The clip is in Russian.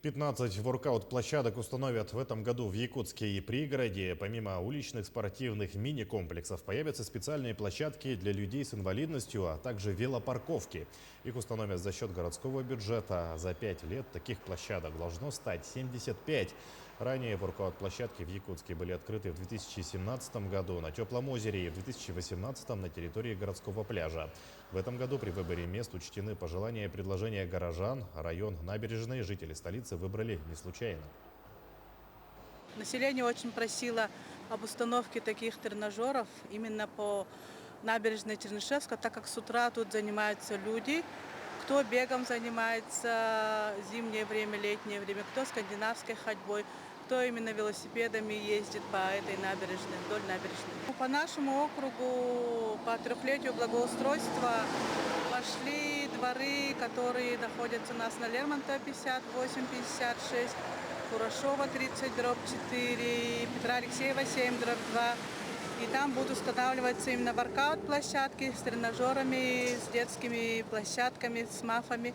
15 воркаут-площадок установят в этом году в Якутске и пригороде. Помимо уличных спортивных мини-комплексов появятся специальные площадки для людей с инвалидностью, а также велопарковки. Их установят за счет городского бюджета. За 5 лет таких площадок должно стать 75. Ранее воркаут-площадки в Якутске были открыты в 2017 году на Теплом озере и в 2018 на территории городского пляжа. В этом году при выборе мест учтены пожелания и предложения горожан. Район Набережной жители столицы выбрали не случайно. Население очень просило об установке таких тренажеров именно по набережной Чернышевска, так как с утра тут занимаются люди, кто бегом занимается зимнее время, летнее время, кто скандинавской ходьбой, кто именно велосипедами ездит по этой набережной, вдоль набережной. По нашему округу по трехлетию благоустройства пошли дворы, которые находятся у нас на Лермонтова 58-56, Курашова 30/4, Петра Алексеева 7/2. И там будут устанавливаться именно воркаут-площадки с тренажерами, с детскими площадками, с мафами.